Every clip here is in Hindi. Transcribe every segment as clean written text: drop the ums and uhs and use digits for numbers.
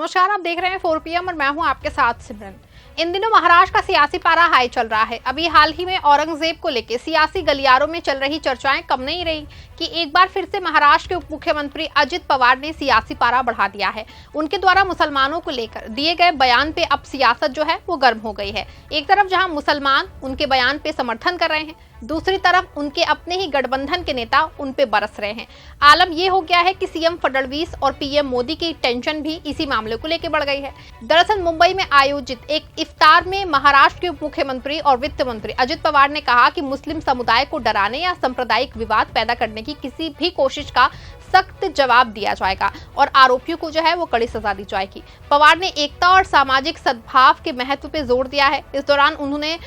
नमस्कार, आप देख रहे हैं 4 PM और मैं हूं आपके साथ सिमरन। इन दिनों महाराष्ट्र का सियासी पारा हाई चल रहा है। अभी हाल ही में औरंगजेब को लेकर सियासी गलियारों में चल रही चर्चाएं कम नहीं रही कि एक बार फिर से महाराष्ट्र के उप मुख्यमंत्री अजित पवार ने सियासी पारा बढ़ा दिया है। उनके द्वारा मुसलमानों को लेकर दिए गए बयान पे अब सियासत जो है वो गर्म हो गई है। एक तरफ जहां मुसलमान उनके बयान पे समर्थन कर रहे हैं, दूसरी तरफ उनके अपने ही गठबंधन के नेता उन पे बरस रहे हैं। आलम ये हो गया है कि सीएम फडणवीस और पीएम मोदी की टेंशन भी इसी मामले को लेकर बढ़ गई है। दरअसल मुंबई में आयोजित एक इफ्तार में महाराष्ट्र के उप मुख्यमंत्री और वित्त मंत्री अजित पवार ने कहा कि मुस्लिम समुदाय को डराने या सांप्रदायिक विवाद पैदा करने की किसी भी कोशिश का सख्त जवाब दिया जाएगा और आरोपियों को जो है वो कड़ी सजा दी जाएगी। पवार ने एकता और सामाजिक सद्भाव के महत्व पे जोर दिया है। इस दौरान उन्होंने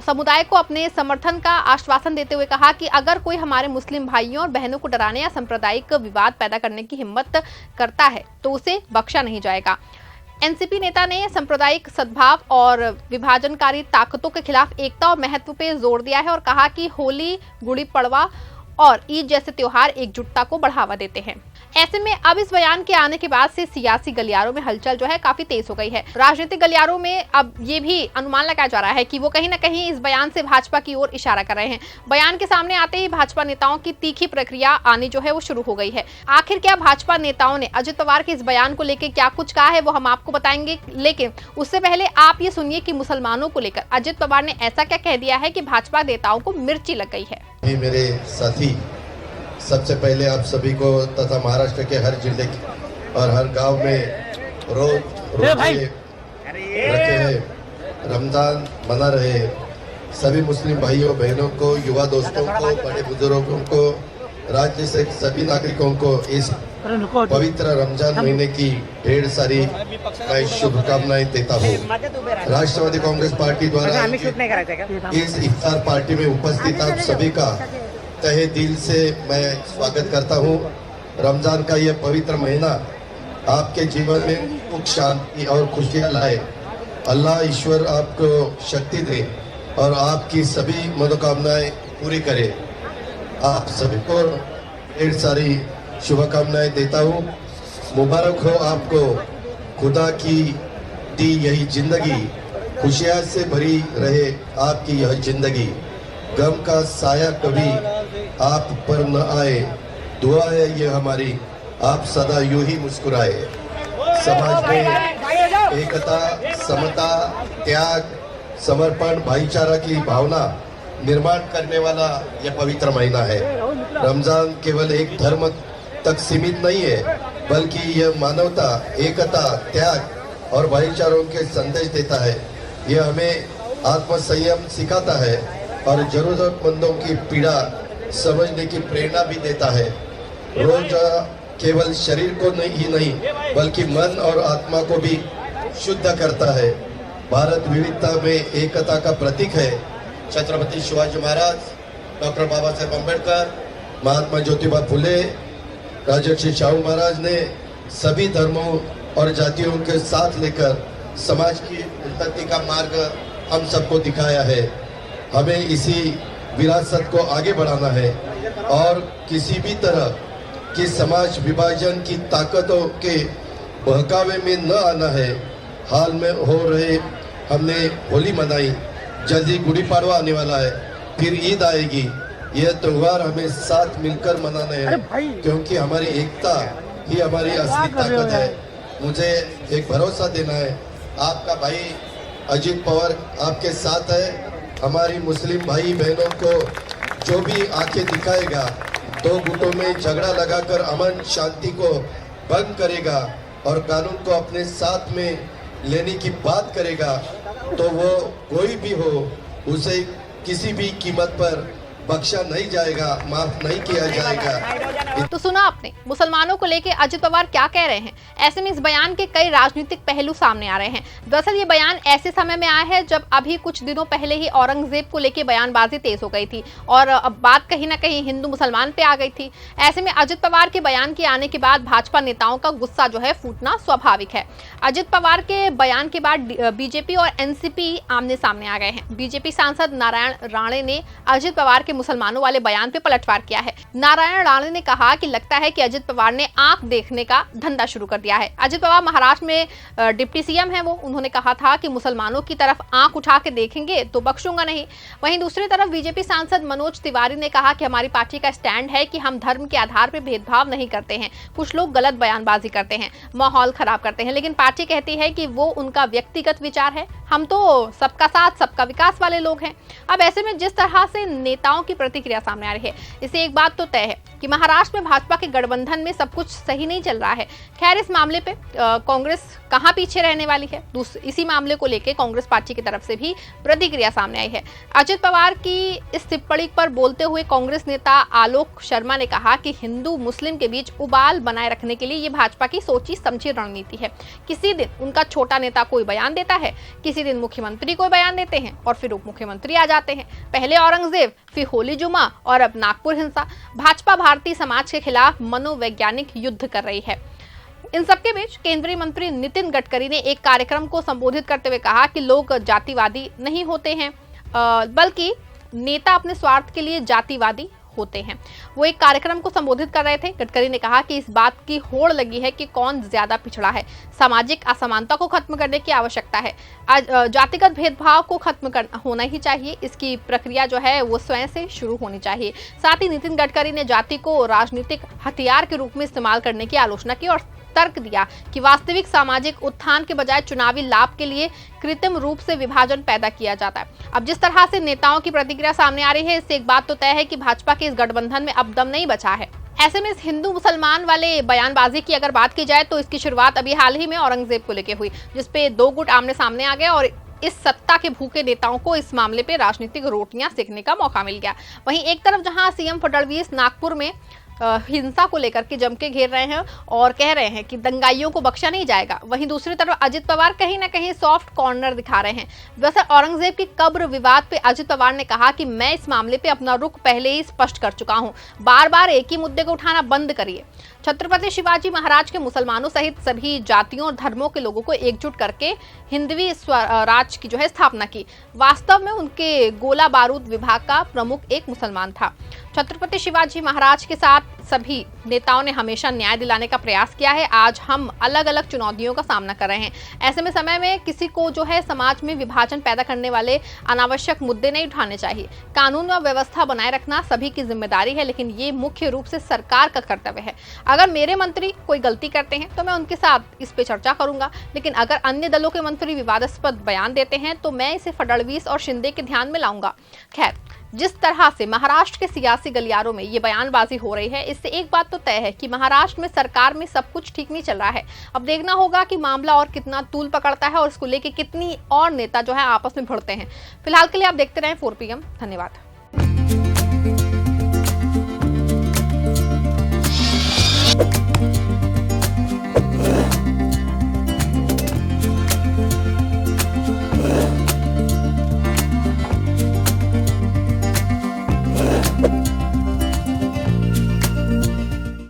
समुदाय को अपने समर्थन का आश्वासन देते हुए कहा कि अगर कोई हमारे मुस्लिम भाइयों और बहनों को डराने या सांप्रदायिक विवाद पैदा करने की हिम्मत करता है तो उसे बख्शा नहीं जाएगा। एनसीपी नेता ने सांप्रदायिक सद्भाव और विभाजनकारी ताकतों के खिलाफ एकता और महत्व पे जोर दिया है और कहा कि होली, गुड़ी पड़वा और ईद जैसे त्योहार एकजुटता को बढ़ावा देते हैं। ऐसे में अब इस बयान के आने के बाद से सियासी गलियारों में हलचल जो है काफी तेज हो गई है। राजनीतिक गलियारों में अब ये भी अनुमान लगाया जा रहा है कि वो कहीं ना कहीं इस बयान से भाजपा की ओर इशारा कर रहे हैं। बयान के सामने आते ही भाजपा नेताओं की तीखी प्रक्रिया आनी जो है वो शुरू हो गई है। आखिर क्या भाजपा नेताओं ने अजित पवार के इस बयान को लेकर क्या कुछ कहा है वो हम आपको बताएंगे, लेकिन उससे पहले आप ये सुनिए कि मुसलमानों को लेकर अजित पवार ने ऐसा क्या कह दिया है कि भाजपा नेताओं को मिर्ची लग गई है। मेरे साथी, सबसे पहले आप सभी को तथा महाराष्ट्र के हर जिले और हर गांव में रोजे रखे हैं, रमजान मना रहे सभी मुस्लिम भाइयों बहनों को, युवा दोस्तों को, बड़े बुजुर्गों को, राज्य से सभी नागरिकों को इस पवित्र रमजान महीने की ढेर सारी मैं शुभकामनाएं देता हूँ। राष्ट्रवादी कांग्रेस पार्टी द्वारा इस इफ्तार पार्टी में उपस्थित आप सभी का तहे दिल से मैं स्वागत करता हूँ। रमजान का यह पवित्र महीना आपके जीवन में सुख, शांति और खुशियाँ लाए। अल्लाह ईश्वर आपको शक्ति दे और आपकी सभी मनोकामनाएं पूरी करे। आप सभी को ढेर सारी शुभकामनाएं देता हूँ। मुबारक हो आपको खुदा की दी यही जिंदगी, खुशियाँ से भरी रहे आपकी यह जिंदगी, गम का साया कभी आप पर न आए, दुआ है ये हमारी, आप सदा यूं ही मुस्कुराए। समाज में एकता, समता, त्याग, समर्पण, भाईचारा की भावना निर्माण करने वाला यह पवित्र महीना है। रमजान केवल एक धर्म तक सीमित नहीं है, बल्कि यह मानवता, एकता, त्याग और भाईचारों के संदेश देता है। यह हमें आत्मसंयम सिखाता है और जरूरतमंदों की पीड़ा समझने की प्रेरणा भी देता है। रोजा केवल शरीर को ही नहीं बल्कि मन और आत्मा को भी शुद्ध करता है। भारत विविधता में एकता का प्रतीक है। छत्रपति शिवाजी महाराज, डॉक्टर बाबा साहेब अम्बेडकर, महात्मा ज्योतिबा फुले, राजर्षि शाहू महाराज ने सभी धर्मों और जातियों के साथ लेकर समाज की उन्नति का मार्ग हम सबको दिखाया है। हमें इसी विरासत को आगे बढ़ाना है और किसी भी तरह की समाज विभाजन की ताकतों के बहकावे में न आना है। हाल में हो रहे हमने होली मनाई, जल्दी गुड़ी पड़वा आने वाला है, फिर ईद आएगी। यह त्योहार हमें साथ मिलकर मनाने हैं क्योंकि हमारी एकता ही हमारी असली ताकत है। मुझे एक भरोसा देना है, आपका भाई अजित पवार आपके साथ है। हमारी मुस्लिम भाई बहनों को जो भी आंखें दिखाएगा, दो गुटों में झगड़ा लगाकर अमन शांति को भंग करेगा और कानून को अपने साथ में लेने की बात करेगा, तो वो कोई भी हो उसे किसी भी कीमत पर बख्शा नहीं जाएगा, माफ नहीं किया जाएगा। तो सुना आपने मुसलमानों को लेकर अजित पवार क्या कह रहे हैं। ऐसे में इस बयान के कई राजनीतिक पहलू सामने आ रहे हैं। दरअसल ये बयान ऐसे समय में आया है जब अभी कुछ दिनों पहले ही औरंगजेब को लेकर बयानबाजी तेज हो गई थी और अब बात कहीं ना कहीं हिंदू मुसलमान पे आ गई थी। ऐसे में अजित पवार के बयान के आने के बाद भाजपा नेताओं का गुस्सा जो है फूटना स्वाभाविक है। अजित पवार के बयान के बाद बीजेपी और एनसीपी आमने सामने आ गए हैं। बीजेपी सांसद नारायण राणे ने अजित पवार के मुसलमानों वाले बयान पे पलटवार किया है। नारायण राणे ने कहा कि लगता है कि अजित पवार ने आंख देखने का धंधा शुरू कर दिया है। अजित पवार महाराष्ट्र में डिप्टी सीएम है, वो उन्होंने कहा था कि मुसलमानों की तरफ आंख उठा के देखेंगे तो बख्शूंगा नहीं। वहीं दूसरी तरफ बीजेपी सांसद मनोज तिवारी ने कहा कि हमारी पार्टी का स्टैंड है कि हम धर्म के आधार पर भेदभाव नहीं करते हैं। कुछ लोग गलत बयानबाजी करते हैं, माहौल खराब करते हैं, लेकिन पार्टी कहती है कि वो उनका व्यक्तिगत विचार है। हम तो सबका साथ सबका विकास वाले लोग हैं। अब ऐसे में जिस तरह से नेताओं की प्रतिक्रिया सामने आ रही है, इससे एक बात तो तय है कि महाराष्ट्र में भाजपा के गठबंधन में सब कुछ सही नहीं चल रहा है। खैर, इस मामले पे कांग्रेस कहां पीछे रहने वाली है, इसी मामले को लेकर कांग्रेस पार्टी की तरफ से भी प्रतिक्रिया सामने आई है। अजित पवार की इस टिप्पणी पर बोलते हुए कांग्रेस नेता आलोक शर्मा ने कहा कि हिंदू मुस्लिम के बीच उबाल बनाए रखने के लिए ये भाजपा की सोची समझी रणनीति है। किसी दिन उनका छोटा नेता कोई बयान देता है, किसी दिन मुख्यमंत्री कोई बयान देते हैं और फिर उप मुख्यमंत्री आ जाते हैं। पहले औरंगजेब, फिर होली जुमा और अब नागपुर हिंसा। भाजपा भारतीय समाज के खिलाफ मनोवैज्ञानिक युद्ध कर रही है। इन सबके बीच केंद्रीय मंत्री नितिन गडकरी ने एक कार्यक्रम को संबोधित करते हुए कहा कि लोग जातिवादी नहीं होते हैं, बल्कि नेता अपने स्वार्थ के लिए जातिवादी होते हैं। वो एक कार्यक्रम को संबोधित कर रहे थे। गडकरी ने कहा कि इस बात की होड़ लगी है कि कौन ज्यादा पिछड़ा है। सामाजिक असमानता को खत्म करने की आवश्यकता है। जातिगत भेदभाव को खत्म होना ही चाहिए। इसकी प्रक्रिया जो है वो स्वयं से शुरू होनी चाहिए। साथ ही नितिन गडकरी ने जाति को राजनीतिक हथियार के रूप में इस्तेमाल करने की आलोचना की और तर्क दिया कि वास्तविक सामाजिक उत्थान के बजाय चुनावी लाभ के लिए कृत्रिम रूप से विभाजन पैदा किया जाता है। अब जिस तरह से नेताओं की प्रतिक्रिया सामने आ रही है, इससे एक बात तो तय है कि भाजपा के इस गठबंधन में अब दम नहीं बचा है। ऐसे में इस हिंदू मुसलमान वाले बयानबाजी की अगर बात की जाए तो इसकी शुरुआत अभी हाल ही में औरंगजेब को लेकर हुई, जिसपे दो गुट आमने सामने आ गए और इस सत्ता के भूखे नेताओं को इस मामले पे राजनीतिक रोटियां सेकने का मौका मिल गया। वहीं एक तरफ जहां सीएम फडणवीस नागपुर में हिंसा को लेकर के जम के घेर रहे हैं और कह रहे हैं कि दंगाइयों को बख्शा नहीं जाएगा, वहीं दूसरी तरफ अजित पवार कहीं ना कहीं सॉफ्ट कॉर्नर दिखा रहे हैं। वैसे औरंगजेब की कब्र विवाद पे अजित पवार ने कहा कि मैं इस मामले पे अपना रुख पहले ही स्पष्ट कर चुका हूं, बार बार एक ही मुद्दे को उठाना बंद करिए। छत्रपति शिवाजी महाराज के मुसलमानों सहित सभी जातियों और धर्मों के लोगों को एकजुट करके हिंदवी स्वराज की जो है स्थापना की। वास्तव में उनके गोला बारूद विभाग का प्रमुख एक मुसलमान था। छत्रपति शिवाजी महाराज के साथ सभी नेताओं ने हमेशा न्याय दिलाने का प्रयास किया है। आज हम अलग अलग चुनौतियों का सामना कर रहे हैं। ऐसे में समय में किसी को जो है समाज में विभाजन पैदा करने वाले अनावश्यक मुद्दे नहीं उठाने चाहिए। कानून व व्यवस्था बनाए रखना सभी की जिम्मेदारी है, लेकिन ये मुख्य रूप से सरकार का कर्तव्य है। अगर मेरे मंत्री कोई गलती करते हैं तो मैं उनके साथ इस पे चर्चा करूंगा, लेकिन अगर अन्य दलों के मंत्री विवादास्पद बयान देते हैं तो मैं इसे फडणवीस और शिंदे के ध्यान में लाऊंगा। खैर, जिस तरह से महाराष्ट्र के सियासी गलियारों में ये बयानबाजी हो रही है, इससे एक बात तो तय है कि महाराष्ट्र में सरकार में सब कुछ ठीक नहीं चल रहा है। अब देखना होगा कि मामला और कितना तूल पकड़ता है और इसको लेके कितनी और नेता जो है आपस में भिड़ते हैं। फिलहाल के लिए आप देखते रहें 4PM। धन्यवाद।